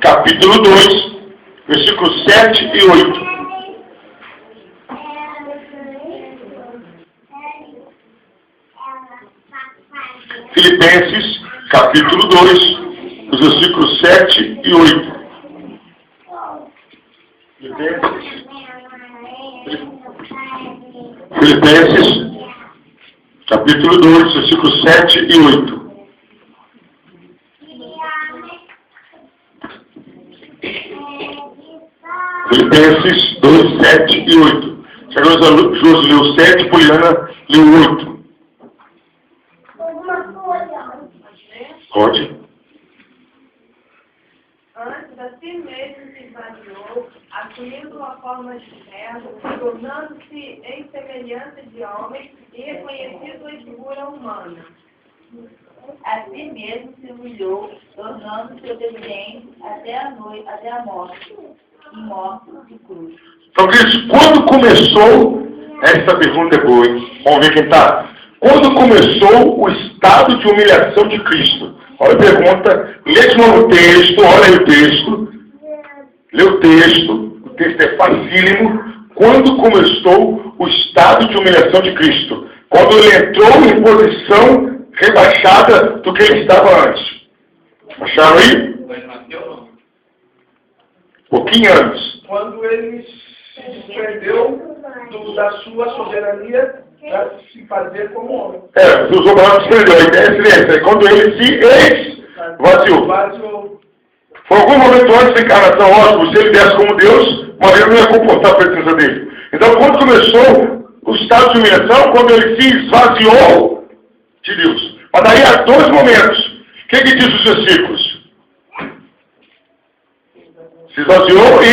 capítulo 2, versículos 7 e 8. Filipenses, capítulo 2, os versículos 7 e 8. Filipenses, capítulo 2, versículos 7 e 8. Filipenses 2, 7 e 8. Se a Josi leu 7, Poliana leu 8. Pode. Antes, a si mesmo se esvaziou, assumindo a forma de servo, tornando-se em semelhança de homem e reconhecido em figura humana. A si mesmo se humilhou, tornando-se obediente até a morte, e morte de cruz. Então, queridos, quando começou, essa pergunta é boa, hein? Vamos ver quem está. Quando começou o estado de humilhação de Cristo? Olha a pergunta, lê de novo o texto, olha aí o texto, lê o texto é facílimo. Quando começou o estado de humilhação de Cristo? Quando ele entrou em posição rebaixada do que ele estava antes. Acharam aí? Pouquinho antes. Quando ele se desprendeu da sua soberania para se fazer como homem. Os romanos desprendeu, a ideia é essa. Quando ele se esvaziou. Foi algum momento antes da encarnação, ótimo, se ele desse como Deus, Maria não ia comportar a presença dele. Então, quando começou o estado de humilhação, quando ele se esvaziou de Deus. Mas daí há dois momentos. O que diz os versículos? Se esvaziou e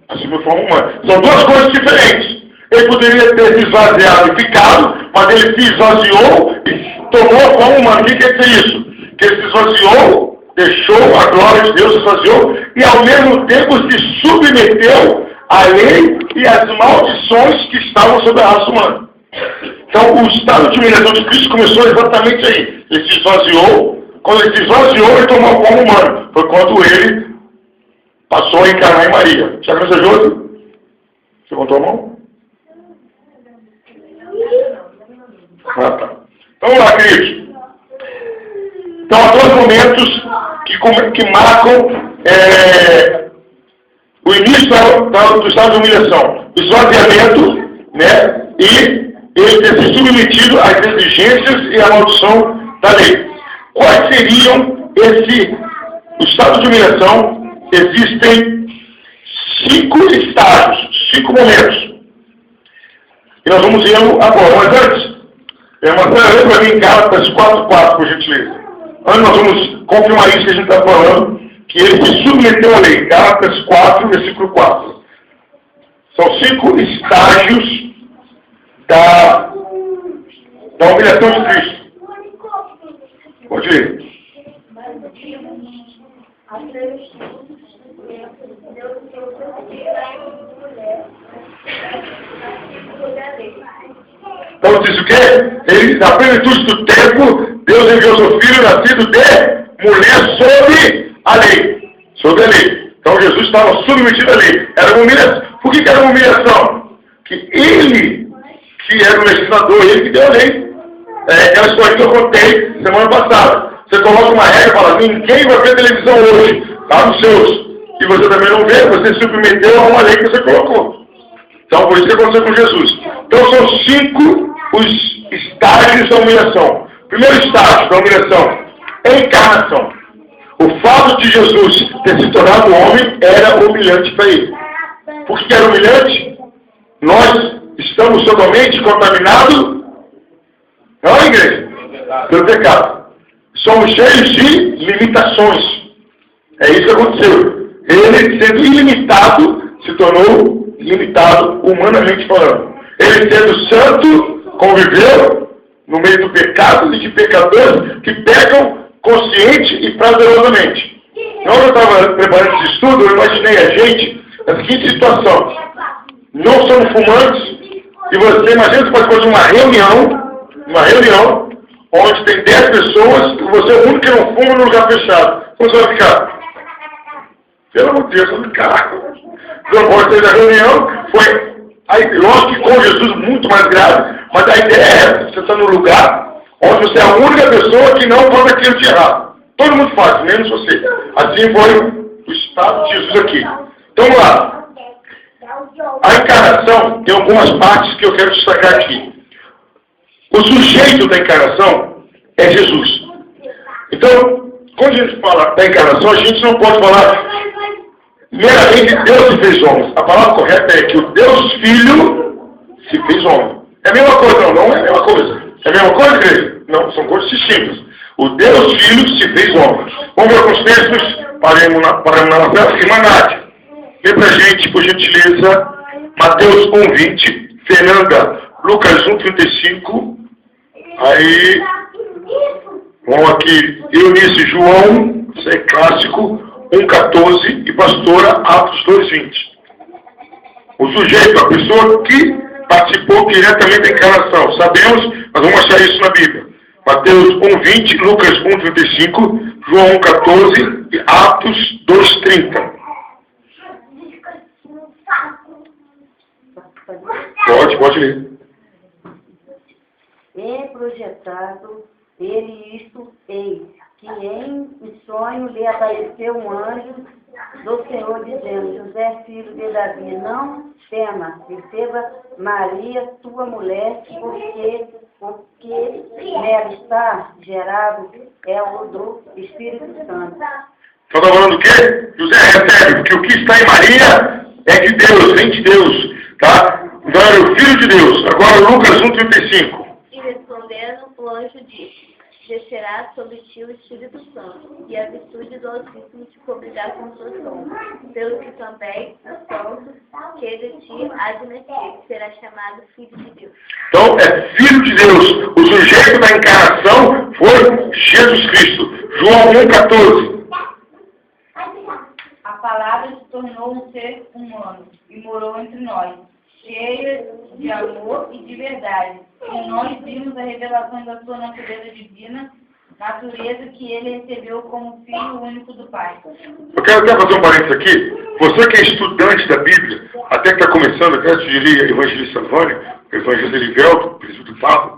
assumiu forma humana. São duas coisas diferentes. Ele poderia ter se esvaziado e ficado, mas ele se esvaziou e tomou a forma humana. O que quer dizer isso? Que ele se esvaziou, deixou a glória de Deus, se esvaziou e ao mesmo tempo se submeteu à lei e às maldições que estavam sobre a raça humana. Então, o estado de humilhação de Cristo começou exatamente aí. Ele se esvaziou. Quando ele se esvaziou, ele tomou a forma humana. Foi quando ele passou a encarnar em Maria. Já começou, Josi? Você contou a mão? Ah, tá. Então, vamos lá, queridos. Então, há dois momentos que marcam o início do estado de humilhação. O esvaziamento, né? E ele ter se submetido às exigências e à maldição da lei. Quais seriam o estado de humilhação? Existem 5 estágios, 5 momentos. E nós vamos ver agora. Mas antes, Marcelo, lê para mim em Gálatas 4:4, por gentileza. Antes nós vamos confirmar isso que a gente está falando, que ele se submeteu à lei. Gálatas 4, versículo 4. São 5 estágios da humilhação de Cristo. Pode ler. Então diz o quê? Ele, na plenitude do tempo, Deus enviou seu filho nascido de mulher sob a lei. Sob a lei. Então Jesus estava submetido à lei. Era uma humilhação. Por que era uma humilhação? Que ele, que era o legislador, ele que deu a lei. Aquela história que eu contei semana passada. Você coloca uma regra e fala, ninguém vai ver televisão hoje. Está nos seus. E você também não vê, você se submeteu a uma lei que você colocou. Então, por isso que aconteceu com Jesus. Então, são 5 os estágios da humilhação. Primeiro estágio da humilhação, encarnação. O fato de Jesus ter se tornado homem era humilhante para ele. Por que era humilhante? Nós estamos totalmente contaminados, não, igreja? Pelo pecado. Somos cheios de limitações. É isso que aconteceu. Ele, sendo ilimitado, se tornou limitado humanamente falando. Ele, sendo santo, conviveu no meio do pecado e de pecadores que pecam consciente e prazerosamente. Quando eu estava preparando esse estudo, eu imaginei a gente na seguinte situação. Não somos fumantes, e você, imagina, você pode fazer uma reunião, onde tem 10 pessoas, e você é o único que não fuma no lugar fechado. Como você vai ficar? Pelo amor de Deus, eu vou ficar. Não pode sair da reunião. Foi. Aí, lógico que com Jesus muito mais grave, mas a ideia é essa. Você está no lugar onde você é a única pessoa que não pode aquilo de errado. Todo mundo faz, menos você. Assim foi o estado de Jesus aqui. Então vamos lá. A encarnação tem algumas partes que eu quero destacar aqui. O sujeito da encarnação é Jesus. Então, quando a gente fala da encarnação, a gente não pode falar meramente Deus se fez homem. A palavra correta é que o Deus Filho se fez homem. É a mesma coisa, não é a mesma coisa. É a mesma coisa, igreja? Não, são coisas distintas. O Deus Filho se fez homem. Vamos ver alguns textos, paramos na nossa irmã Nádia. Lê pra gente, por gentileza, Mateus 1:20, Fernanda, Lucas 1:35, aí, vamos aqui, Eunice João, isso é clássico, 1:14, e pastora, Atos 2:20. O sujeito, a pessoa que participou diretamente da encarnação, sabemos, mas vamos achar isso na Bíblia. Mateus 1:20, Lucas 1:35, João 1:14 e Atos 2:30. Pode ler. E projetado ele isto, eis, que em sonho lhe apareceu um anjo do Senhor, dizendo: José, filho de Davi, não tema, receba Maria, tua mulher, porque nela está gerado é o do Espírito Santo. Então está falando o quê? José, recebe, porque o que está em Maria é de Deus, vem de Deus, tá? Então era o Filho de Deus. Agora Lucas 1:35. E respondendo, o anjo disse: descerá sobre ti o Espírito Santo, e a virtude do Altíssimo te cobrirá com sua sombra, pelo que também o Santo que de ti há de nascer será chamado Filho de Deus. Então é Filho de Deus. O sujeito da encarnação foi Jesus Cristo. João 1:14. A palavra se tornou um ser humano e morou entre nós, cheia de amor e de verdade. E nós vimos a revelação da sua natureza divina, natureza que ele recebeu como Filho único do Pai. Eu quero até fazer um parênteses aqui. Você que é estudante da Bíblia, até que está começando, até sugerir Evangelista Vânia, Evangelista Elivelto, Príncipe do Papa,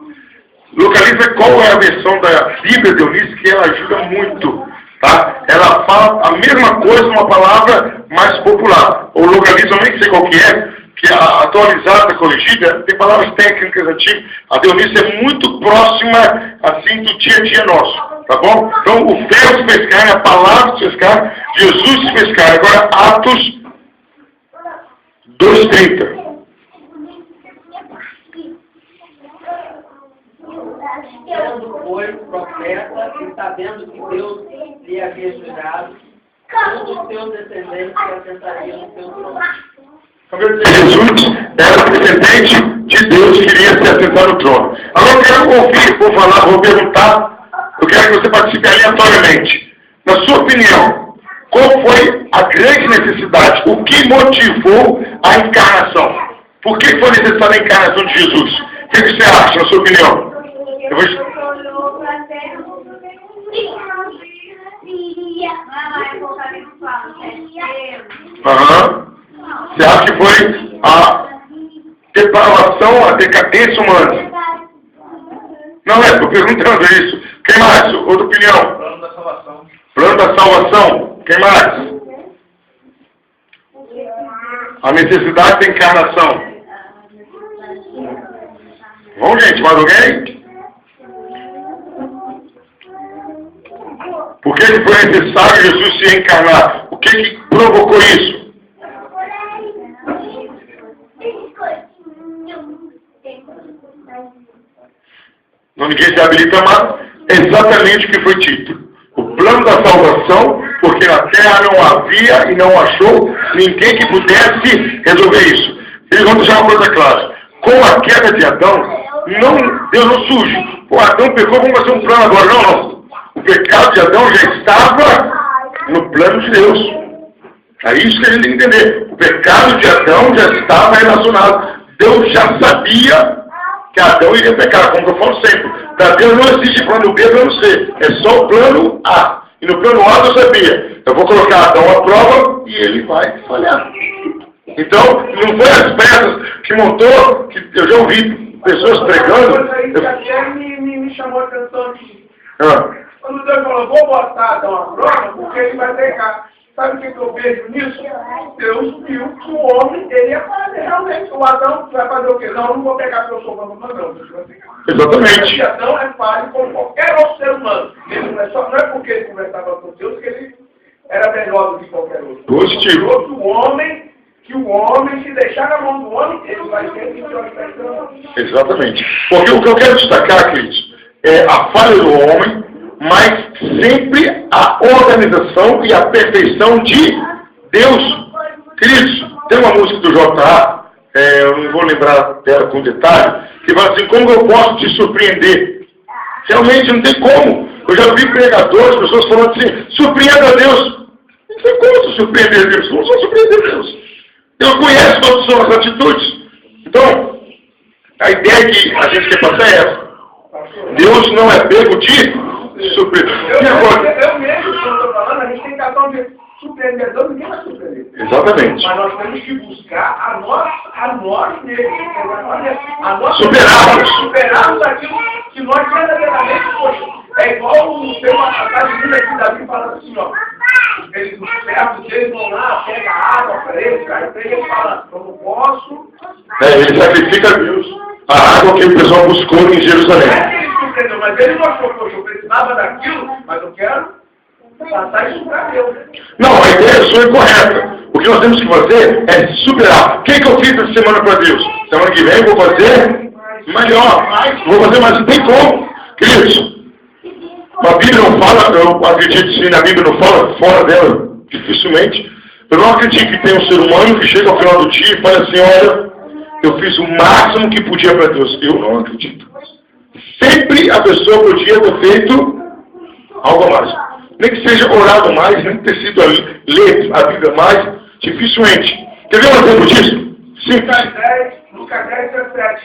localiza qual é a versão da Bíblia de Eunice que ela ajuda muito. Tá? Ela fala a mesma coisa numa palavra mais popular. Ou localiza, eu nem sei qual que a atualizada, corrigida, tem palavras técnicas antigas. A Eunice é muito próxima, assim, do dia a dia nosso. Tá bom? Então, o verbo se fez carne, a palavra se fez carne, Jesus se fez carne. Agora, Atos 2:30. Sendo, foi profeta e sabendo que Deus lhe havia jurado, todos os seus descendentes se assentariam no seu trono. Jesus era descendente de Deus que iria se assentar no trono. Agora eu quero ouvir, vou perguntar, eu quero que você participe aleatoriamente. Na sua opinião, qual foi a grande necessidade? O que motivou a encarnação? Por que foi necessária a encarnação de Jesus? O que você acha, na sua opinião? olhou para a terra Você acha que foi a depravação, a decadência humana? Não é, estou perguntando isso. Quem mais? Outra opinião? Plano da salvação. Plano da salvação. Quem mais? A necessidade da encarnação. Vamos, gente, mais alguém? Por que foi necessário Jesus se encarnar? O que provocou isso? Não, ninguém se habilita mais. Exatamente o que foi dito. O plano da salvação, porque na terra não havia e não achou ninguém que pudesse resolver isso. Eles vão deixar uma coisa clara. Com a queda de Adão, Deus não surge. O Adão pecou, vamos fazer um plano agora. Não. O pecado de Adão já estava no plano de Deus. É isso que a gente tem que entender. O pecado de Adão já estava relacionado. Deus já sabia que Adão iria pecar, como eu falo sempre. Para Deus não existe plano B e plano C. É só o plano A. E no plano A eu sabia, eu vou colocar Adão à prova e ele vai falhar. Então, não foi as peças que montou, que eu já ouvi pessoas pregando. Uma coisa aí que até me chamou a atenção aqui. Ah, Quando Deus falou, vou botar Adão à prova, porque ele vai pecar. Sabe o que eu vejo nisso? Deus viu que o homem, ele ia fazer realmente. O Adão vai fazer o quê? Não vou pegar porque eu sou humano, não. Deus vai pegar. exatamente. E Adão é falho como qualquer outro ser humano. Ele não é porque ele conversava com Deus que ele era melhor do que qualquer outro. Positivo. Que o homem, se deixar na mão do homem, ele vai ter que se Exatamente. Porque o que eu quero destacar, queridos, é a falha do homem, mas sempre a organização e a perfeição de Deus. Queridos, tem uma música do J.A., eu não vou lembrar dela com detalhe, que fala assim, como eu posso te surpreender? Realmente não tem como. Eu já vi pregadores, pessoas falando assim, surpreenda Deus. Não tem como tu surpreender Deus, não só surpreender Deus. Deus conhece todas as suas atitudes. Então, a ideia que a gente quer passar é essa. Deus não é pego de surpreender. Eu mesmo, quando estou falando, a gente tem cartão de surpreendedor, ninguém vai surpreender. Exatamente. Mas nós temos que buscar a nós mesmos. Superarmos aquilo que nós verdadeiramente somos. É igual tem uma passagem que Davi fala assim, ó. Os servos deles vão lá, pega água para eles, cai para ele e fala, eu não posso. Ele sacrifica a Deus. A água que o pessoal buscou em Jerusalém. Não é que ele surpreendeu, mas ele não achou, poxa, eu precisava daquilo, mas eu quero passar isso para Deus. Não, a ideia sua é correta. O que nós temos que fazer é superar. O que eu fiz essa semana para Deus? Semana que vem eu vou fazer melhor. Vou fazer, mas não tem como. Queridos, a Bíblia não fala, eu acredito sim, a Bíblia não fala fora dela, dificilmente. Eu não acredito que tenha um ser humano que chega ao final do dia e fala assim, olha, eu fiz o máximo que podia para Deus. Eu não acredito. Sempre a pessoa podia ter feito algo a mais. Nem que seja orado mais, nem que ter sido ler a Bíblia mais, dificilmente. Quer ver um exemplo disso? Simples. Lucas 10, 17.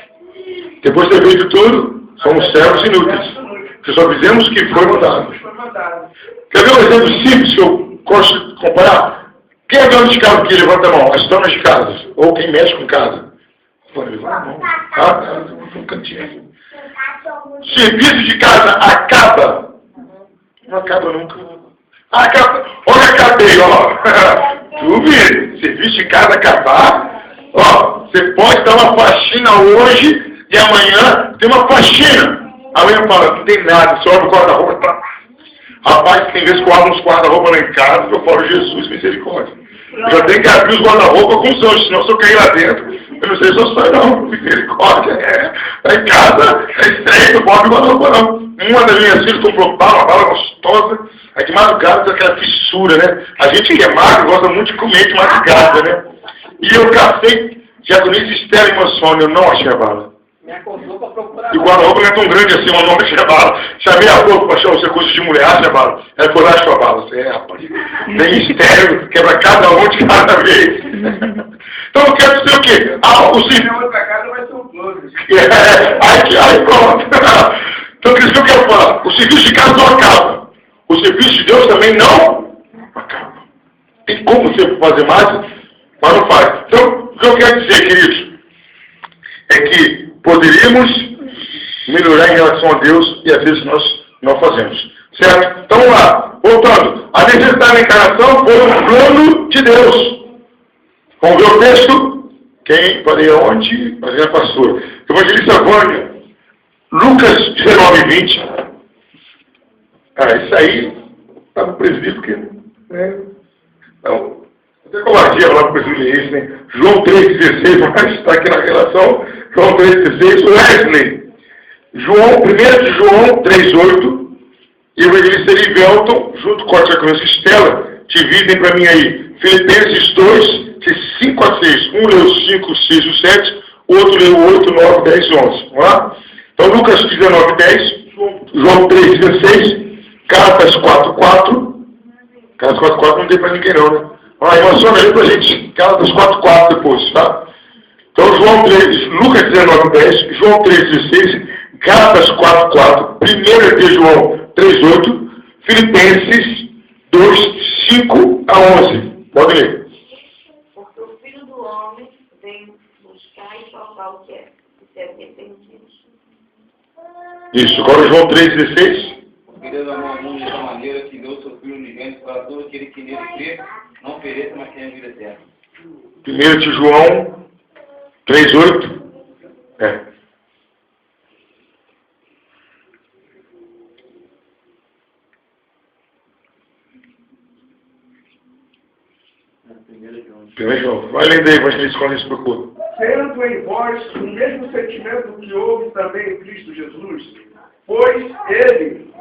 Depois de ter feito tudo, somos servos inúteis. Que só fizemos o que foi mandado. Quer ver um exemplo simples que eu gosto de comparar? Quem é dono de casa aqui? Levanta a mão. As donas de casa. Ou quem mexe com casa. Pode levar a mão. Um cantinho. Serviço de casa acaba. Não acaba nunca. Acaba. Olha a cadeia, ó. Tu vê. Serviço de casa acabar. Ó, você pode dar uma faxina hoje e amanhã tem uma faxina. A mulher fala, não tem nada, só abre o guarda-roupa. Tá? Rapaz, tem vezes que eu abro uns guarda-roupa lá em casa, eu falo, Jesus, misericórdia. Eu já tenho que abrir os guarda-roupa com os anjos, senão se eu cair lá dentro, eu não sei se eu saio não, misericórdia. Tá em casa, é estreito, não pode guarda-roupa não. Uma das minhas filhas comprou uma bala gostosa, aí de madrugada tem aquela fissura, né? A gente que é magro gosta muito de comer de madrugada, né? E eu cacei, já com isso estéreo meu sono, eu não achei a bala. Me acordou para procurar. E o guarda-roupa não é tão grande assim, uma nova cheia bala. Chamei a roupa para achar você coisa de mulher, acha a bala. Ela foi lá e achou a bala. Rapaz, tem estéreo, quebra cada um de cada vez. Então eu quero dizer o quê? O serviço. Outra casa vai ser um close. Aí pronto. Então o que eu quero falar? O serviço de casa não acaba. O serviço de Deus também não acaba. Tem como você fazer mais, mas não faz. Então, o que eu quero dizer, queridos, é que poderíamos melhorar em relação a Deus e às vezes nós não fazemos. Certo? Então vamos lá. Voltando. A necessidade da encarnação foi um plano de Deus. Vamos ver o texto? Quem? Falei aonde? Mas é a pastora. Evangelista Vânia. Lucas 19, 20. Isso aí está no presbítero porque... Então, tem covardia lá para o presbítero, né? João 3,16, mas está aqui na relação. João 3,16, Wesley. 1 de João 3,8 e o evangelista Erivelton, junto com a tia Cruz Estela, dividem para mim aí. Filipenses 2, de 5 a 6. Um leu 5, 6 e 7, o outro leu 8, 9, 10 e 11. Vamos lá? Então, Lucas 19, 10, João 3,16, Gálatas 4, 4. Gálatas 4, 4 não tem para ninguém não, né? Vamos lá, emociona aí para a gente. Gálatas 4, 4 depois, tá? Então, João 3, Lucas 19, 10, João 3,16, Gálatas 4, 4, 1 de João 3, 8, Filipenses 2, 5 a 11. Pode ler. Porque o Filho do Homem vem buscar e salvar o que é perdido. Isso. Agora João 3,16. Porque Deus amou o mundo de tal maneira que deu o seu Filho unigênito para todo aquele que nele crê, não pereça, mas tenha vida eterna. 1 de João 3,8. É. Primeiro João. Vai lendo aí, mas eles escolhem isso por cor. Sendo em vós o mesmo sentimento que houve também em Cristo Jesus, pois ele,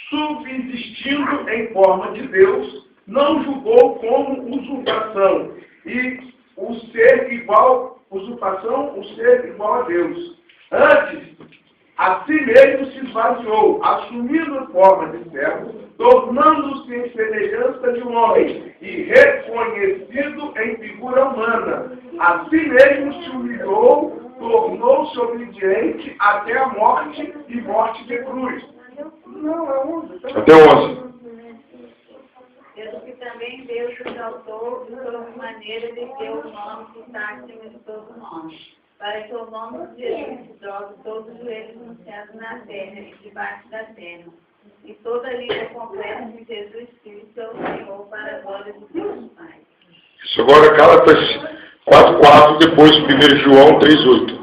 subsistindo em forma de Deus, não julgou como usurpação, e o ser igual a Deus. Antes, a si mesmo se esvaziou, assumindo forma de servo, tornando-se em semelhança de um homem, e reconhecido em figura humana. A si mesmo se humilhou, tornou-se obediente até a morte e morte de cruz. Até 11. Pelo que também Deus o exaltou de toda maneira de deu o nome que está acima de todo nome, para que o nome de Jesus se dobre todos os joelhos no céu e na terra e debaixo da terra. E toda língua completa que Jesus Cristo é o Senhor para a glória de Deus Pai. Isso agora Gálatas 4,4, depois 1 João 3,8.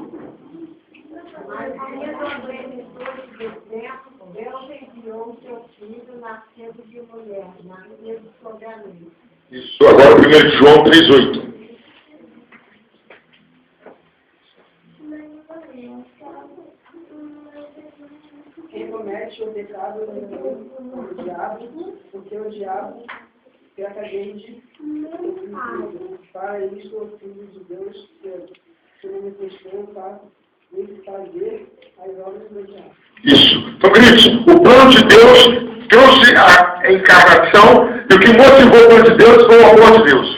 Mas sendo ele todo deserto, Deus enviou o seu filho nascendo de mulher, nascido sob a lei. Isso agora 1 João 3,8. Quem comete o pecado é o diabo, porque o diabo peca desde para isso o Filho de Deus se manifestou para ele fazer as obras do diabo. Isso. Então, queridos, o plano de Deus trouxe a encarnação e o que motivou o plano de Deus foi o amor de Deus.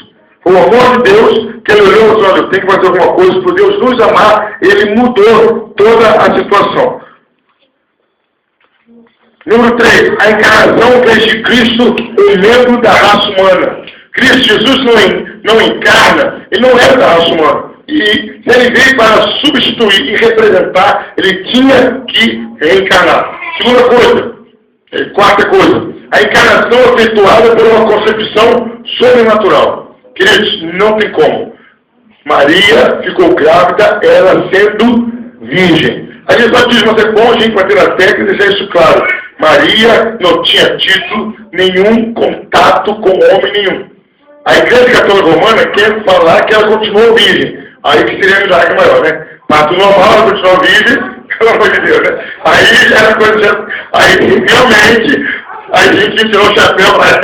Foi o amor de Deus que ele olhou e falou, olha, eu tenho que fazer alguma coisa por Deus nos amar. Ele mudou toda a situação. Número 3, a encarnação fez de Cristo um membro da raça humana. Cristo Jesus não encarna, ele não é da raça humana. E ele veio para substituir e representar, ele tinha que reencarnar. Segunda coisa, quarta coisa, a encarnação é efetuada por uma concepção sobrenatural. Queridos, não tem como. Maria ficou grávida, ela sendo virgem. A gente só diz, mas é bom a gente bater na tecla e deixar isso claro. Maria não tinha tido nenhum contato com homem nenhum. A Igreja Católica Romana quer falar que ela continuou virgem. Aí que seria milagre maior, né? Parto normal, ela continuou virgem, pelo amor de Deus, né? Aí já era coisa. Aí realmente a gente tirou o chapéu para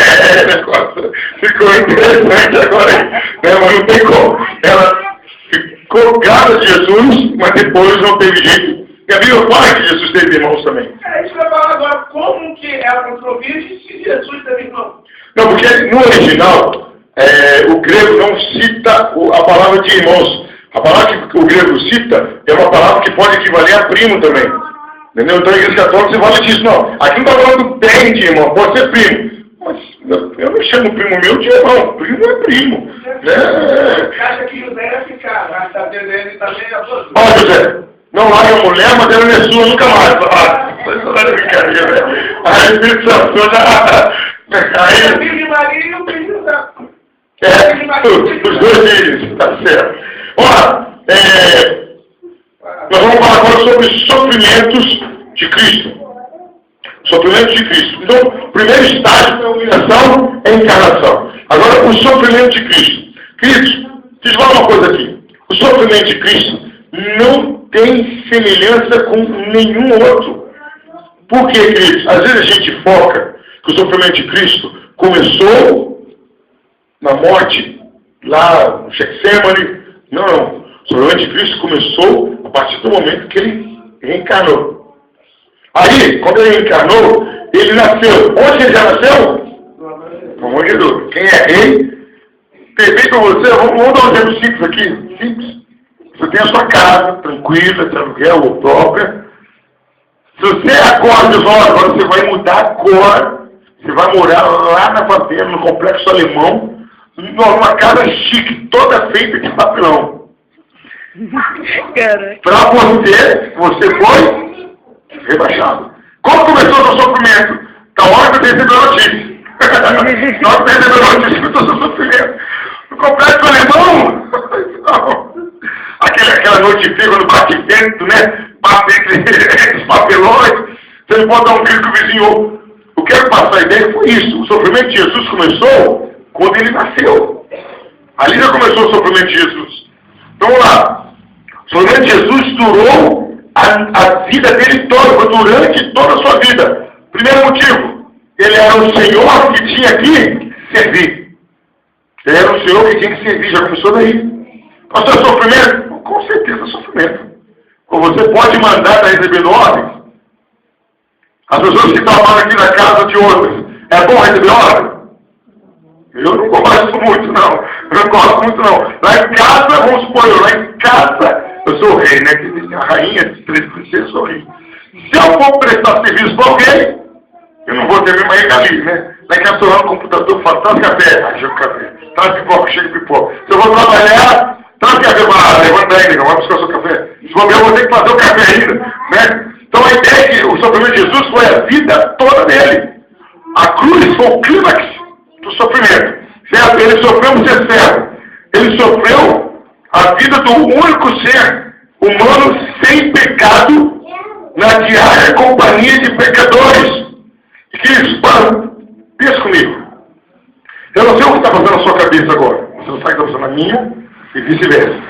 negócio. Ficou interessante agora, né? Mas não tem como. Ela ficou grávida de Jesus, mas depois não teve jeito. E a Bíblia fala que Jesus teve irmãos também. É isso que eu falo agora. Como que ela continuou virgem se Jesus teve irmão? Não, porque no original, o grego não cita a palavra de irmãos. A palavra que o grego cita é uma palavra que pode equivaler a primo também. Entendeu? Então a Igreja Católica você fala disso. Não, aqui não está falando bem de irmão, pode ser primo. Mas eu não chamo primo meu de irmão. Primo é primo. Você acha que José ia ficar? Mas está devendo também a todos. Ó, José, não larga a mulher, mas ela não é sua nunca mais. Isso não é brincadeira, né? Aí o Espírito Santo já... O filho de Maria e o filho de José. Os dois filhos, tá certo. Ora, nós vamos falar agora sobre os sofrimentos de Cristo. Sofrimentos de Cristo. Então, o primeiro estágio é a humilhação e a encarnação. Agora, o sofrimento de Cristo. Cristo, deixa eu falar uma coisa aqui. O sofrimento de Cristo não tem semelhança com nenhum outro. Por que, queridos? Às vezes a gente foca que o sofrimento de Cristo começou na morte, lá no Getsemane. Não. O sofrimento de Cristo começou a partir do momento que ele reencarnou. Aí, quando ele reencarnou, ele nasceu. Onde ele já nasceu? No amor de Deus. Quem é rei? Perfeito para você. Vamos dar um exemplo simples aqui. Simples. Você tem a sua casa, tranquila, de aluguel ou própria. Se você acorda e fala, agora você vai mudar a cor, Você vai morar lá na favela, no Complexo Alemão, numa casa chique, toda feita de papelão. Para você foi rebaixado. Como começou o seu sofrimento? Da hora que você recebeu a notícia. Na hora que você recebeu a notícia do seu sofrimento. No Complexo Alemão, não. Aquela notificação no bate-vento, né? Bate os papelões. Você não pode dar um grito que o vizinho ouve. Eu quero passar a ideia foi isso. O sofrimento de Jesus começou quando ele nasceu. Ali já começou o sofrimento de Jesus. Então vamos lá. O sofrimento de Jesus durou a vida dele toda, foi durante toda a sua vida. Primeiro motivo, ele era o Senhor que tinha que servir. Ele era o Senhor que tinha que servir, já começou daí. Pastor, sofrimento? Com certeza sofrimento. Ou você pode mandar estar recebendo ordens. As pessoas que trabalham aqui na casa de outras, é bom receber ordem? Eu não gosto muito, não. Eu não gosto muito, não. Lá em casa, vamos supor, lá em casa, eu sou o rei, né? Que tem a rainha, as 3 princesas, eu sou o rei. Se eu for prestar serviço para alguém, eu não vou ter minha regalia, né? Lá em casa, eu estou lá no computador, falo, traz café. Aí, chega café. Traz pipoca, chega pipoca. Se eu vou trabalhar, traz café para levanta aí, não vai buscar o seu café. Se for eu vou ter que fazer o café ainda, né? Então a ideia é que o sofrimento de Jesus foi a vida toda dele. A cruz foi o clímax do sofrimento. Certo? Ele sofreu por ser servo. Ele sofreu a vida do único ser humano sem pecado na diária companhia de pecadores. E que pensa comigo. Eu não sei o que está passando na sua cabeça agora. Você não sabe o que está passando na minha e vice-versa.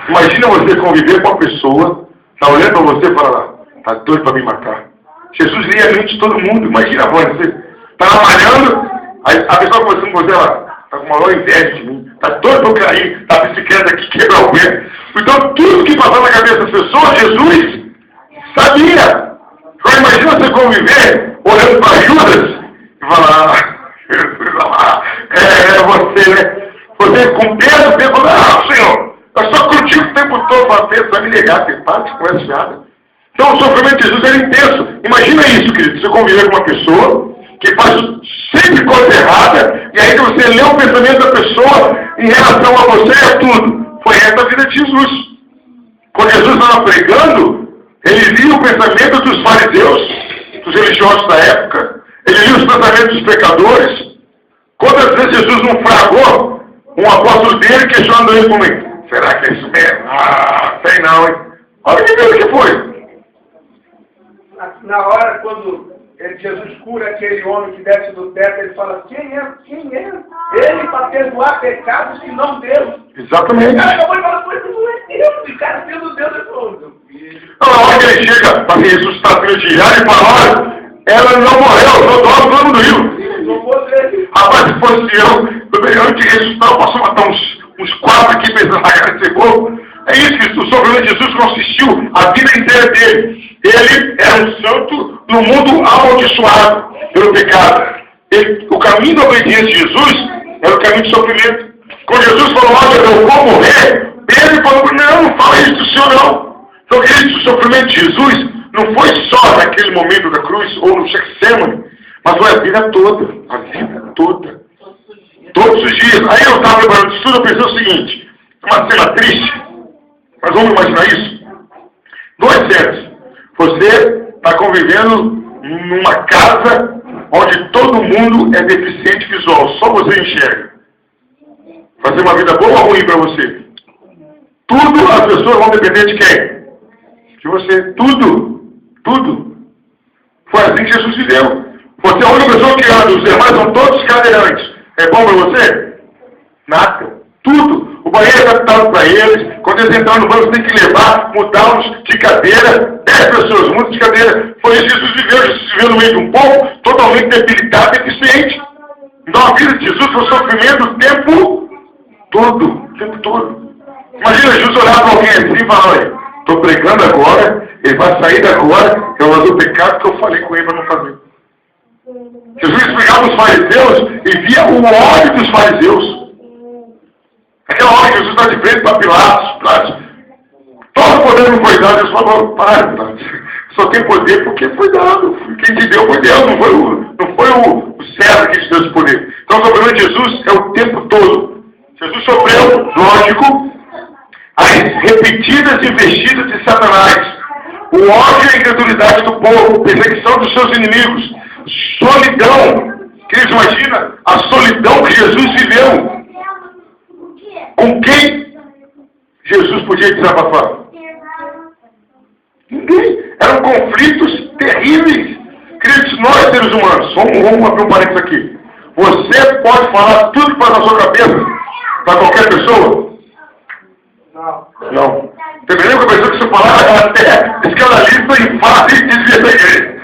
Imagina você conviver com uma pessoa, está olhando para você e fala, está doido para me matar. Jesus lia a mente de todo mundo. Imagina a voz, você está trabalhando, aí a pessoa conversando com você, ela está com uma maior inveja de mim, está doido para eu cair, está a bicicleta aqui quebrar o pé. Então tudo que passava na cabeça das pessoas, Jesus sabia. Agora imagina você conviver olhando para Judas e falar, você, né? Você com Pedro, você fala, Senhor, eu só contigo o tempo todo, mas Pedro vai me negar, tem parte com essa piada. Então o sofrimento de Jesus era intenso. Imagina isso, querido, você conviver com uma pessoa que faz sempre coisa errada, e aí você lê o pensamento da pessoa em relação a você é tudo. Foi essa a vida de Jesus. Quando Jesus estava pregando, ele lia o pensamento dos fariseus, dos religiosos da época, ele lia os pensamentos dos pecadores. Quantas vezes Jesus não fragou um apóstolo dele questionando ele comigo? Será que é isso mesmo? Ah, sei não, hein? Olha que foi. Na hora, quando Jesus cura aquele homem que desce do teto, ele fala, quem é? Ele para perdoar pecados que não Deus. Exatamente. O cara acabou de falar, mas não é Deus. O cara sendo Deus é todo. Na hora que ele chega para ressuscitar filho de Jairo, ele fala, olha, ela não morreu, eu estou todo mundo viu. Rapaz, se fosse eu te ressuscitar, eu posso matar uns 4 aqui pensando na cara de cebola. É isso que o sofrimento de Jesus consistiu a vida inteira dele. Ele era um santo no mundo amaldiçoado pelo pecado. O caminho da obediência de Jesus era o caminho do sofrimento. Quando Jesus falou, olha, eu vou morrer, Pedro falou, não fala isso do Senhor não. Então, o sofrimento de Jesus não foi só naquele momento da cruz ou no Getsemane, mas foi a vida toda. A vida toda. Todos os dias. Aí eu estava preparando isso tudo, eu pensei o seguinte, uma cena triste, mas vamos imaginar isso. 2 cenas. Você está convivendo numa casa onde todo mundo é deficiente visual, só você enxerga. Vai ser uma vida boa ou ruim para você? Tudo as pessoas vão depender de quem? De você. Tudo. Foi assim que Jesus viveu. Você é a única pessoa que anda, os demais são todos cadeirantes. É bom para você? Nada. Tudo. O banheiro é adaptado para eles. Quando eles entraram no banco, você tem que levar, mudá-los de cadeira. 10 pessoas mudam de cadeira. Foi isso que Jesus viveu. Jesus viveu no meio de um povo totalmente debilitado e deficiente. Então a vida de Jesus foi sofrimento o tempo todo. Imagina Jesus olhar para alguém assim e falar, olha, estou pregando agora, ele vai sair agora, eu vou fazer o pecado que eu falei com ele para não fazer. Jesus explicava os fariseus e via o ódio dos fariseus. Aquela hora que Jesus está de frente para Pilatos, todo o poder não foi dado, Jesus falou, para, Pilatos. Só tem poder porque foi dado. Quem te deu foi Deus, não foi o César que te deu esse poder. Então o sofrimento de Jesus é o tempo todo. Jesus sofreu, lógico, as repetidas investidas de Satanás, o ódio e a incredulidade do povo, perseguição dos seus inimigos, solidão. Queridos, imagina a solidão que Jesus viveu. Com quem Jesus podia desabafar? Ninguém. Eram conflitos terríveis. Queridos, nós seres humanos, vamos abrir um parênteses aqui. Você pode falar tudo que passa na sua cabeça para qualquer pessoa? Não. Tem mesmo que a pessoa que você falar é até escandalista e fala e desvia da igreja.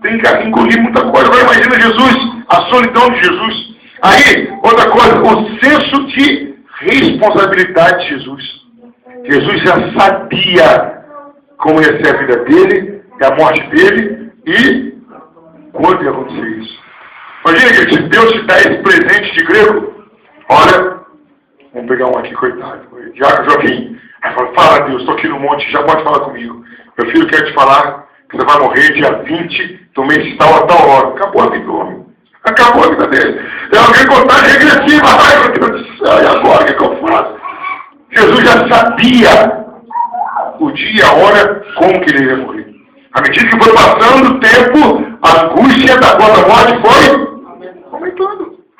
Tem que engolir muita coisa. Agora imagina Jesus, a solidão de Jesus. Aí, outra coisa, o senso de responsabilidade de Jesus. Jesus já sabia como ia ser a vida dele, e a morte dele, e quando ia acontecer isso. Imagina que se Deus te dá esse presente de grego, olha, vamos pegar um aqui, coitado, Joaquim. Aí fala, Deus, estou aqui no monte, já pode falar comigo. Meu filho quer te falar que você vai morrer dia 20 do mês tal a tal hora. Acabou a vida do homem. Acabou a vida dele. É alguém contagem regressiva. Ai, meu Deus do céu, e agora o que eu faço? Jesus já sabia o dia, a hora, como que ele ia morrer. À medida que foi passando o tempo, a angústia da morte foi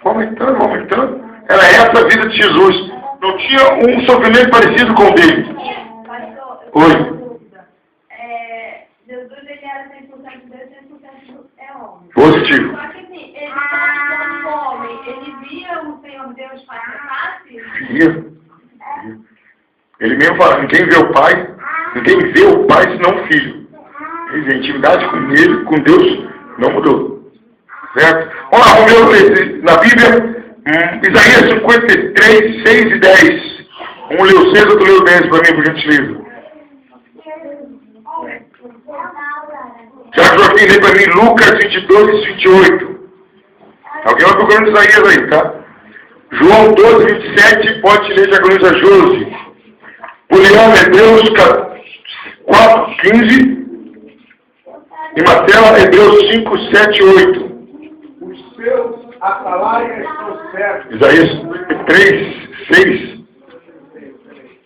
aumentando. Era essa a vida de Jesus. Não tinha um sofrimento parecido com o dele. Pastor, Oi. Jesus ele era 100% Deus, 100% é homem. Positivo. Só que assim, ele como homem, ele via o Senhor Deus face a face? Via. Ele mesmo fala, ninguém vê o Pai senão o Filho. A intimidade com ele, com Deus, não mudou. Certo? Vamos lá, vamos ler na Bíblia, Isaías 53, 6 e 10. Um leu 6, outro leu 10 para mim, por gentileza. Já Joaquim, lê para mim Lucas 22, 28. Alguém vai procurando Isaías aí, tá? João 12, 27, pode ler de Agoniza Josi. Julião, Hebreus 4, 15. E Mateus, Hebreus 5, 7, 8. Os seus atalaias estão certos. Isaías 53, 6.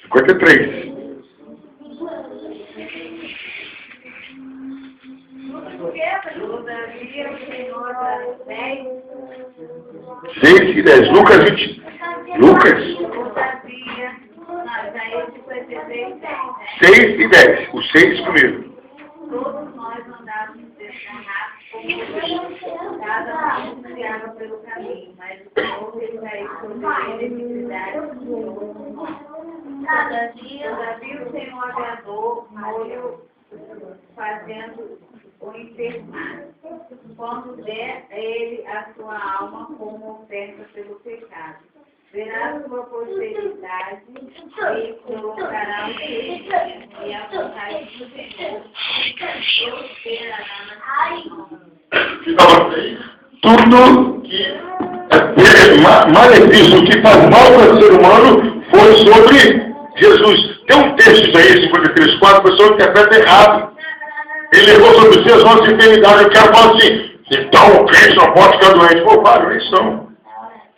53. Todavia o Senhor das 10. 6 e 10. Lucas 20. Lucas. Todavia, Isaías 53, 6 e 10. O 6 primeiro. todos nós andávamos desgarrados como cada um guiava pelo caminho, mas o Senhor fez cair sobre ele a iniquidade de nós. Todavia o Senhor agradou molho fazendo o enfermar. Quando der a ele a sua alma como oferta pelo pecado. Verá sua posteridade e colocará o seu e a vontade do Senhor prosperará na sua mão. Tudo que malefício que faz mal para o ser humano foi sobre Jesus. Tem um texto aí, 53, 4, a pessoa interpreta errado. Ele levou sobre si as nossas enfermidades. Eu quero falar assim, então o crente não pode ficar doente. Pô, para, não é isso não.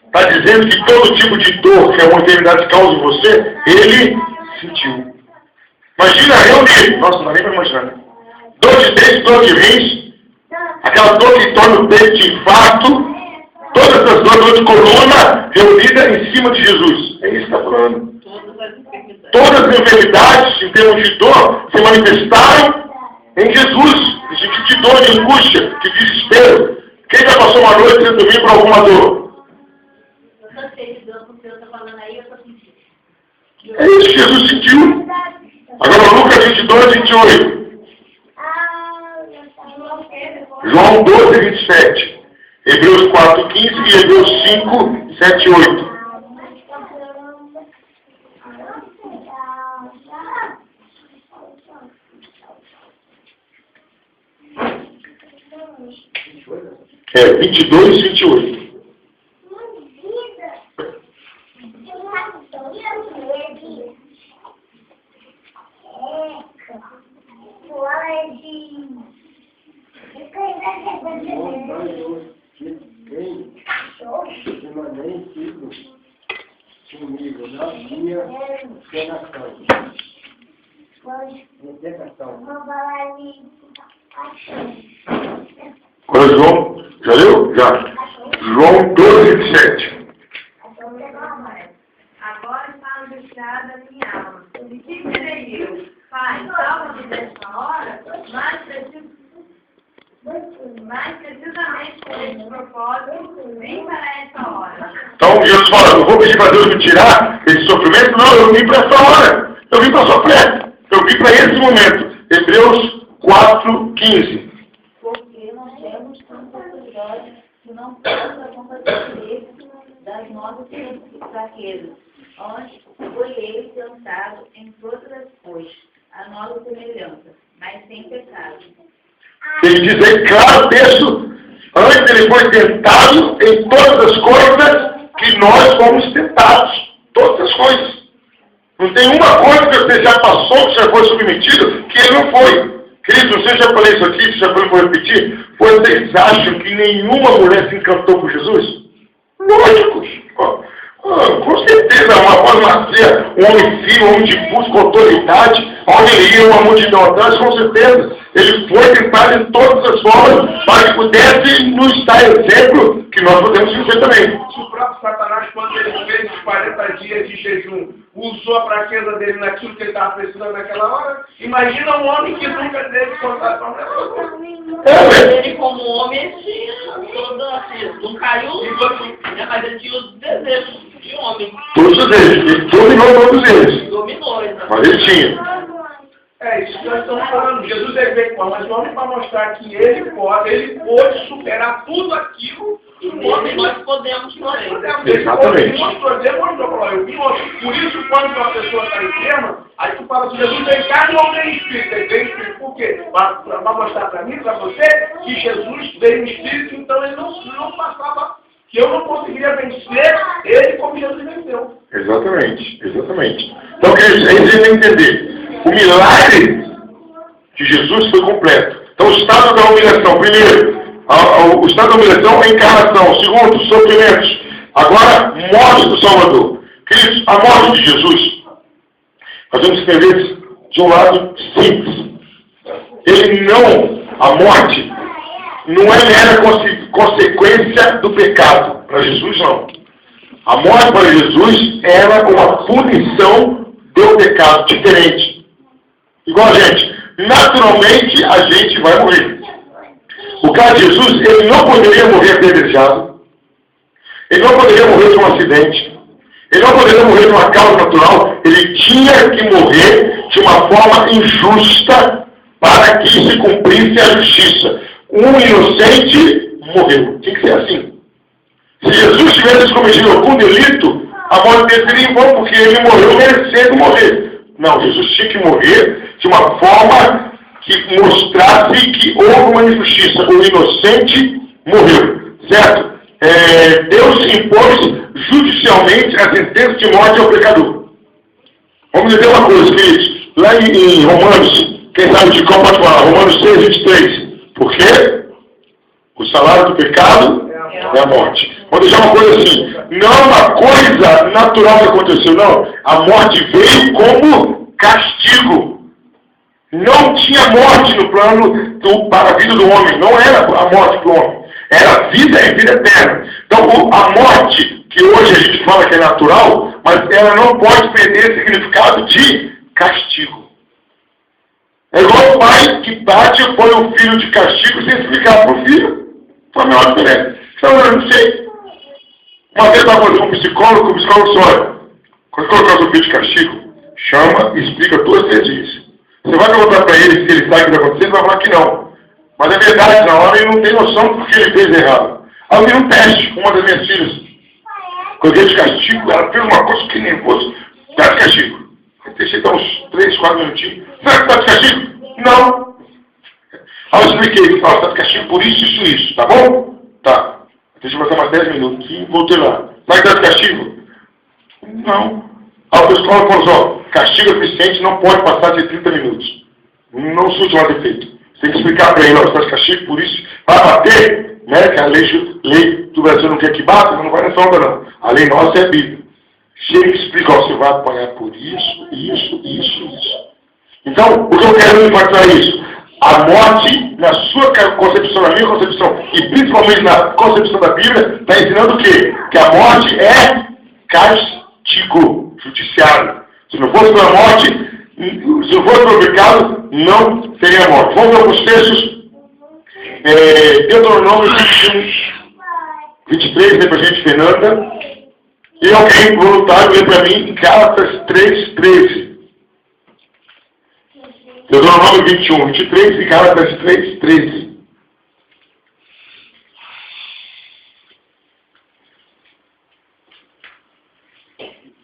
Está dizendo que todo tipo de dor que uma enfermidade causa em você, ele sentiu. Imagina reunir. Nossa, não dá nem para imaginar. Né? Dor de dente, dor de rins, aquela dor que torna o peito de infarto, todas essas dor de coluna reunida em cima de Jesus. É isso que está falando. Todas as enfermidades, em termos de dor, se manifestaram em Jesus. Esse tipo de dor, de angústia, de desespero. Quem já passou uma noite sem dormir por alguma dor? É isso que Jesus sentiu. Agora Lucas 22, 28. João 12, 27. Hebreus 4, 15 e Hebreus 5, 7 e 8. É, 22 e 28. comigo na minha ordenação. Olha João, já leu? Já. João 12:7. Agora está angustiada a minha alma. E que direi eu? Pai, salva-me desta hora, mais precisamente com esse propósito, vem para essa hora. Então Jesus fala, eu vou pedir para Deus me tirar esse sofrimento? Não, eu vim para essa hora. Eu vim para sofrer. Eu vim para esse momento. Hebreus 4:15. Porque não temos tanta autoridade que não possa compadecer das nossas fraquezas. Antes, foi ele tentado em todas as coisas, a nossa semelhança, mas sem pecado. Ele diz aí, claro, texto, antes ele foi tentado em todas as coisas que nós fomos tentados. Todas as coisas. Não tem uma coisa que você já passou, que já foi submetido, que ele não foi. Queridos, não sei se eu falei isso aqui, se já foi para repetir, vocês acham que nenhuma mulher se encantou por Jesus? Lógico. Com certeza, uma voz macia, um homem firme, um homem de busca, com autoridade, onde ele ia uma multidão atrás, com certeza. Ele foi tentado em todas as formas para que pudesse nos dar exemplo que nós podemos viver também. Se o próprio Satanás, quando ele fez os 40 dias de jejum, usou a fraqueza dele naquilo que ele estava precisando naquela hora, imagina um homem que nunca teve contato com Ele, como homem, tinha toda assim, não caiu, né, mas ele tinha os desejos de homem. Todos eles, ele dominou todos eles. Dominou, exatamente. Mas ele tinha. É isso que nós estamos falando. Jesus é veio com mas homem para mostrar que ele pôde superar tudo aquilo e nele nós podemos também. Exatamente. Por isso, quando uma pessoa está enferma, aí tu fala assim, Jesus tem carne ou tem espírito? Ele tem espírito por quê? Para mostrar para mim, para você, que Jesus veio em espírito, então ele não passava, que eu não conseguiria vencer ele como Jesus venceu. Exatamente, exatamente. Então, é isso que tem que entender. O milagre de Jesus foi completo. Então, o estado da humilhação, primeiro, o estado da humilhação é a encarnação. Segundo, sofrimentos. Agora, morte do Salvador. Queridos, a morte de Jesus, nós temos que entender de um lado simples. A morte, não é mera consequência do pecado. Para Jesus, não. A morte para Jesus era uma punição do pecado, diferente. Igual a gente. Naturalmente, a gente vai morrer. O caso de Jesus, ele não poderia morrer apedrejado. Ele não poderia morrer de um acidente. Ele não poderia morrer de uma causa natural. Ele tinha que morrer de uma forma injusta para que se cumprisse a justiça. Um inocente morreu. Tinha que ser assim. Se Jesus tivesse cometido algum delito, a morte dele seria em vão, porque ele morreu merecendo morrer. Não, Jesus tinha que morrer de uma forma que mostrasse que houve uma injustiça. O inocente morreu, certo? Deus impôs judicialmente a sentença de morte ao pecador. Vamos dizer uma coisa, queridos. Lá em Romanos, quem sabe de qual pode falar? Romanos 6:23. Por quê? O salário do pecado é a morte. Vou deixar uma coisa assim. Não é uma coisa natural que aconteceu, não. A morte veio como castigo. Não tinha morte no plano para a vida do homem. Não era a morte do homem. Era vida e vida eterna. Então, a morte, que hoje a gente fala que é natural, mas ela não pode perder o significado de castigo. É igual o pai que bate e põe o filho de castigo sem explicar para o filho. Foi a menor diferença. Então, eu não sei. Uma vez eu estava com um psicólogo, o psicólogo disse, olha, quando colocar o seu filho de castigo, chama e explica 2 vezes. Você vai perguntar para ele se ele sabe o que está acontecendo, ele vai falar que não. Mas é verdade, na hora ele não tem noção do que ele fez errado. Aí eu fiz um teste com uma das minhas filhas. Coloquei de castigo, ela fez uma coisa que nervoso. Está de castigo. Eu deixei dar uns 3, 4 minutinhos. Será que está de castigo? Não. Aí eu expliquei, ele falou, está de castigo por isso, tá bom? Tá. Deixa eu passar mais 10 minutos e voltei lá. Mas está de castigo? Não. Aí o pessoal falou, ó, castigo eficiente não pode passar de 30 minutos. Não surge mais efeito. Você tem que explicar para ele, ó, está de castigo por isso. Vai bater? né, que a lei do Brasil não quer que bata, não vai nessa onda não. A lei nossa é a Bíblia. Chega e explica, ó, você vai apanhar por isso. Então, o que eu quero enfatizar é isso. A morte, na sua concepção, na minha concepção, e principalmente na concepção da Bíblia, está ensinando o quê? Que a morte é castigo judiciário. Se não fosse pela morte, se não fosse pelo pecado, não teria morte. Vamos ver alguns textos. Deuteronômio 23, lê pra gente, Fernanda. E alguém voluntário lê para mim em Gálatas 3:13. Deuteronômio 21:23 e Gálatas 3:13.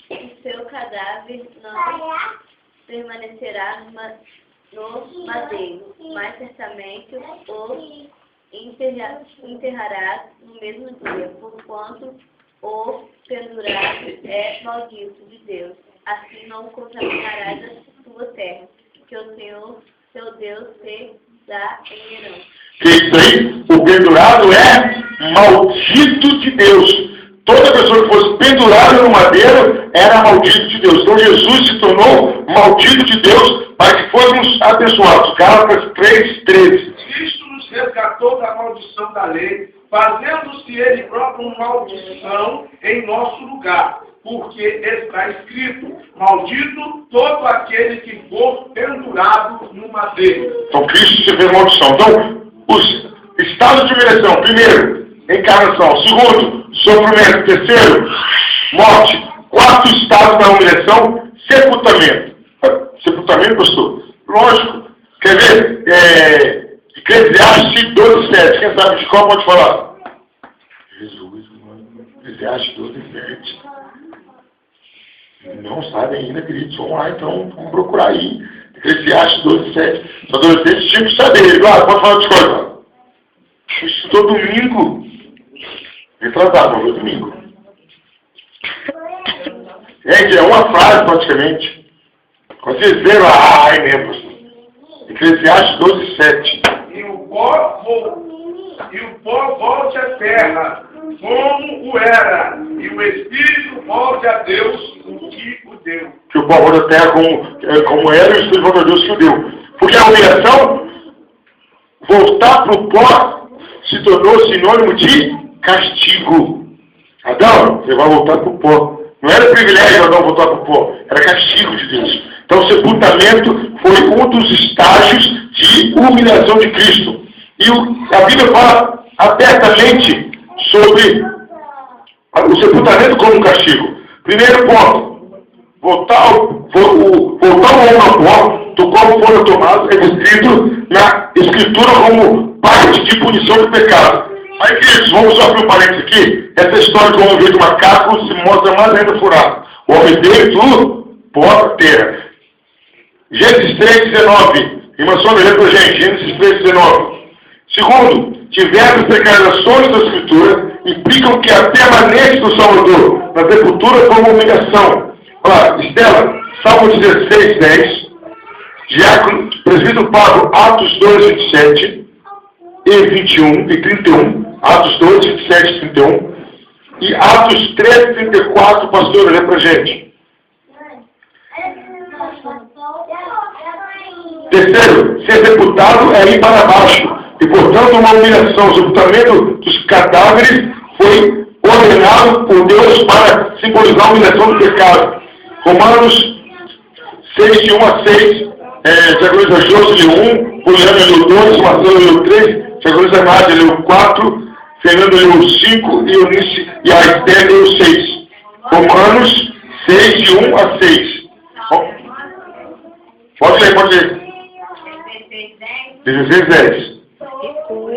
O seu cadáver não permanecerá no madeiro, mas certamente o enterrarás no mesmo dia, porquanto o pendurado é maldito de Deus. Assim não contaminarás a tua terra, que o Senhor, seu Deus, te dá em herança. Que isso aí? O pendurado é maldito de Deus. Toda pessoa que fosse pendurada no madeiro era maldito de Deus. Então Jesus se tornou maldito de Deus para que fôssemos abençoados. Gálatas 3:13. Cristo nos resgatou da maldição da lei, fazendo-se ele próprio uma maldição em nosso lugar. Porque está escrito, maldito todo aquele que for pendurado no madeiro. Então Cristo se fez maldição. Então, os estados de humilhação: primeiro, encarnação; segundo, sofrimento; terceiro, morte; quarto estado da humilhação, sepultamento. Sepultamento, pastor? Lógico. Quer ver? Eclesiastes 12:7. Quem sabe de qual pode falar? Jesus, mano. Eclesiastes 12:7. Não sabe ainda, queridos. Vamos lá, então. Vamos procurar aí. Eclesiastes 12:7. Os adolescentes tinham que saber. Claro, pode falar de coisa. Estudou domingo. Retrasado, não foi domingo. Gente, é uma frase praticamente. Quando vocês viram, é mesmo. Eclesiastes 12:7. E o pó volte à terra, como o era, e o Espírito volte a Deus, o que o deu. Que o pó volte à terra como era, e o Espírito volte a Deus que o deu. Porque a humilhação, voltar para o pó, se tornou sinônimo de castigo. Adão, você vai voltar para o pó. Não era privilégio Adão voltar para o pó, era castigo de Deus. Então o sepultamento foi um dos estágios de humilhação de Cristo. E a Bíblia fala abertamente sobre o sepultamento como castigo. Primeiro ponto, voltar o homem ao pó, do qual foram tomados, é descrito na Escritura como parte de punição do pecado. Aí, queridos, vamos só abrir um parênteses aqui. Essa história do homem veio do macaco se mostra mais ainda furado. O homem veio do pó da terra. Gênesis 3:19. Irmã Sônia, lê pra gente. Gênesis 3:19. Segundo, diversas declarações da Escritura implicam que a permanência do Salvador na sepultura foi uma humilhação. Olha, Estela, Salmo 16:10. Diácono, presbítero Pablo, Atos 2:27 e 21 e 31. Atos 2, 27 e 31. E Atos 13:34, pastor, lê pra gente. Terceiro, ser sepultado é ir para baixo. E, portanto, uma humilhação. O sepultamento dos cadáveres foi ordenado por Deus para simbolizar a humilhação do pecado. Romanos 6:1-6. Tiago Luiz Ajoso leu 1, Juliana leu 2, Marcelo leu 3, Tiago Luiz Nádia leu 4, Fernando leu 5 e Eunice e a Esther leu 6. Romanos 6:1-6. Pode ler. 16:10. Não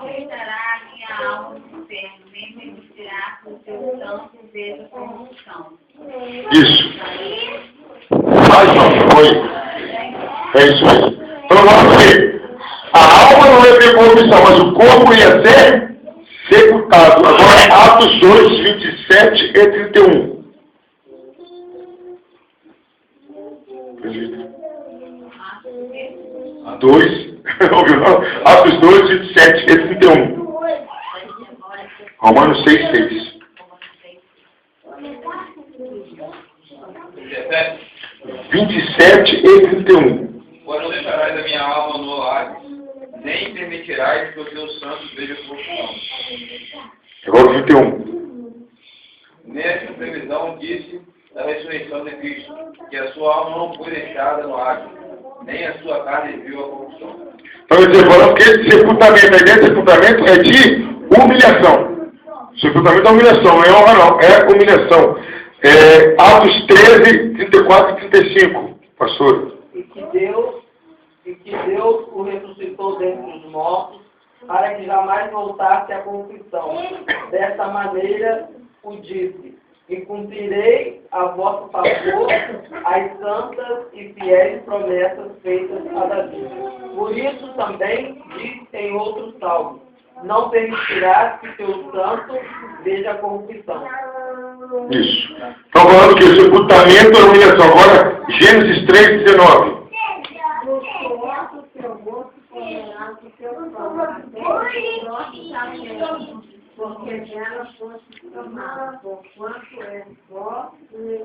deixará a minha alma no inferno, nem permitirá que o seu santo seja corrupção. Isso. Mais não, foi. É isso aí. Então vamos ver. A alma não ia ter corrupção, mas o corpo ia ser sepultado. Agora Atos 2, 27 e 31. Atos 2, 27 e 31. Romanos 6, 6. 27 e 31. Pois não deixarás a minha alma no Hades, nem permitirás que os teus santos vejam corrupção. Agora 21. Nesta previsão disse da ressurreição de Cristo, que a sua alma não foi deixada no Hades, nem a sua carne viu a corrupção. Então, eu estou falando que esse sepultamento, a ideia de sepultamento é de humilhação. Sepultamento é humilhação, não é honra não, é humilhação. Atos 13, 34 e 35, pastor. E que Deus o ressuscitou dentre os mortos, para que jamais voltasse à corrupção. Dessa maneira o disse: e cumprirei a vosso favor as santas e fiéis promessas feitas a Davi. Por isso também diz em outro salmo: não permitirás que teu santo veja a corrupção. Isso. Estão falando que o sepultamento é humilhação. Agora, Gênesis 3, 19. Porque dela fosse tomada, porquanto é vós e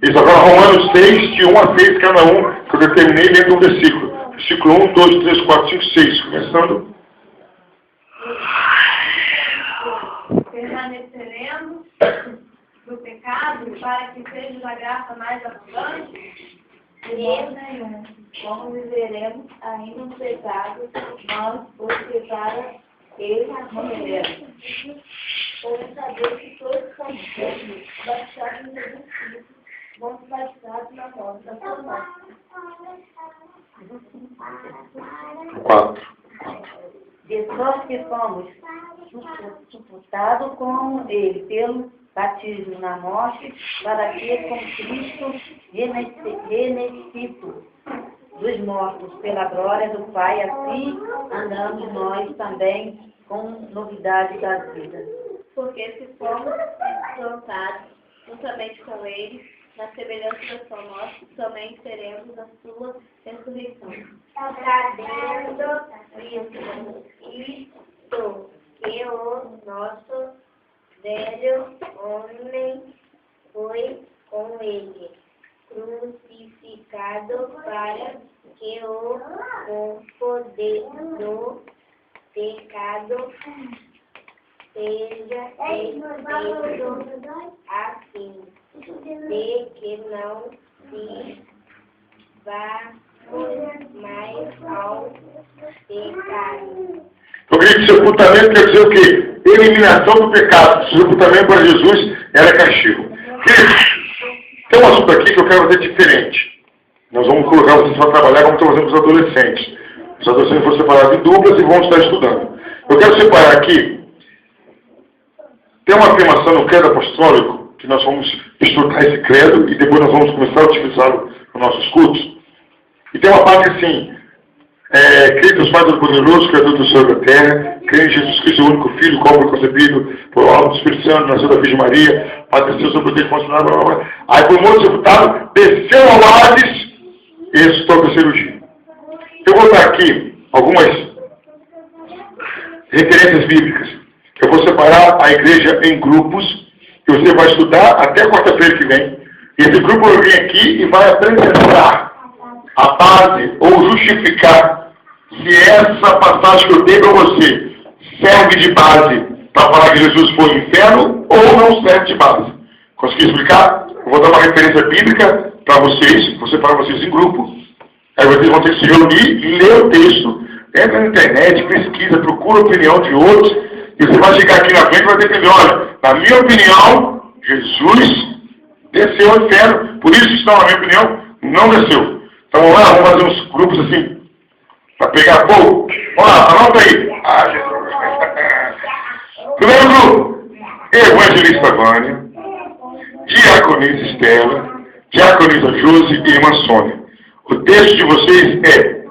isso, agora Romanos 6, de 1 a 6, cada um, que eu determinei dentro do versículo. Versículo 1, 2, 3, 4, 5, 6. Começando. Permaneceremos do pecado para que seja da graça mais abundante? De modo nenhum. Como viveremos ainda no pecado, nós, porque para ele morreremos. Vamos saber que todos somos baixados em Jesus Cristo, vamos baixados na morte da sua morte. 4. De sorte que fomos sepultados com ele pelo batismo na morte, para que com Cristo renascido dos mortos pela glória do Pai, assim andamos nós também com novidade da vida. Porque se fomos plantados juntamente com ele, na semelhança da sua morte, também seremos a sua ressurreição. Sabendo isto, que o nosso velho homem foi com ele crucificado, para que o poder do pecado seja desfeito, assim, de que não se vamos mais ao pecado. Então, o sepultamento quer dizer o quê? Eliminação do pecado. O sepultamento para Jesus era castigo. Tem um assunto aqui que eu quero fazer diferente. Nós vamos colocar vocês para trabalhar como estamos fazendo com os adolescentes. Os adolescentes vão separar em duplas e vão estar estudando. Eu quero separar aqui. Tem uma afirmação no credo apostólico, que nós vamos estudar esse credo e depois nós vamos começar a utilizá-lo nos nossos cultos. E tem uma parte assim: creio que os Pai Todo-Poderoso, Criador do céu e da terra, creio em Jesus Cristo, o único Filho, como concebido por obra do Espírito Santo, nasceu da Virgem Maria, padeceu sobre o poder funcionário, blá, blá, blá. Aí foi morto, sepultado, desceu ao Hades e ressuscitou ao terceiro dia. Eu vou dar aqui algumas referências bíblicas. Eu vou separar a igreja em grupos, que você vai estudar até quarta-feira que vem. E esse grupo vai vir aqui e vai apresentar a base ou justificar se essa passagem que eu dei para você serve de base para falar que Jesus foi ao inferno ou não serve de base. Consegui explicar? Eu vou dar uma referência bíblica para vocês, vou separar vocês em grupo. Aí vocês vão ter que se reunir, ler o texto, entra na internet, pesquisa, procura a opinião de outros, e você vai chegar aqui na frente e vai ter que dizer: olha, na minha opinião, Jesus desceu ao inferno, por isso, senão, na minha opinião, não desceu. Então vamos lá, vamos fazer uns grupos assim, para pegar fogo. Vamos lá, anota aí. Primeiro grupo: Evangelista Vânia, Diaconisa Estela, Diaconisa Josi e Irmã Sônia. O texto de vocês é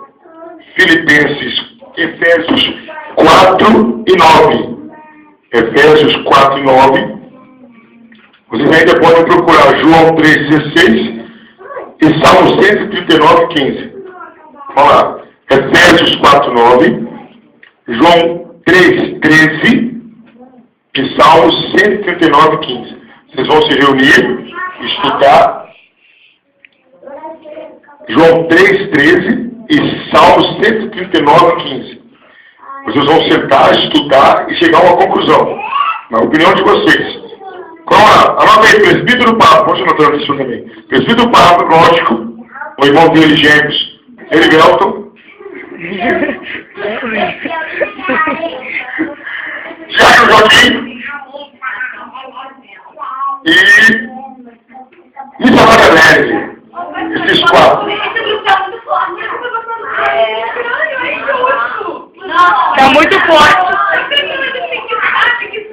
Efésios 4 e 9. Efésios 4 e 9. Vocês ainda podem procurar João 3,16 e Salmo 139, 15. Vamos lá. Efésios 4, 9. João 3:13 e Salmos 139:15. Vocês vão se reunir, estudar João 3:13 e Salmos 139:15. Vocês vão sentar, estudar e chegar a uma conclusão, na opinião de vocês. Anota aí, presbítero Pablo, pode anotar isso também. Presbítero Pablo, lógico, o irmão dele, Gêmeos, Erivelton. Tiago Joaquim. E Samara Lese. Esses 4. Tá muito forte.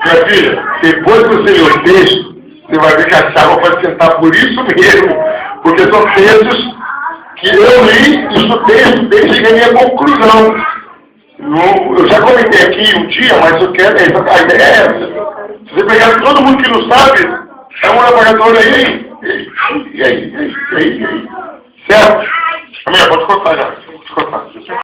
Minha filha, depois que você ler o texto, você vai ver que a chave vai sentar por isso mesmo, porque são textos que eu li, estudei, cheguei à minha conclusão. Eu já comentei aqui um dia, mas eu quero, a ideia é essa. Se você pegar todo mundo que não sabe, é um laboratório aí. E aí. Certo? Amém, pode cortar já. Pode cortar.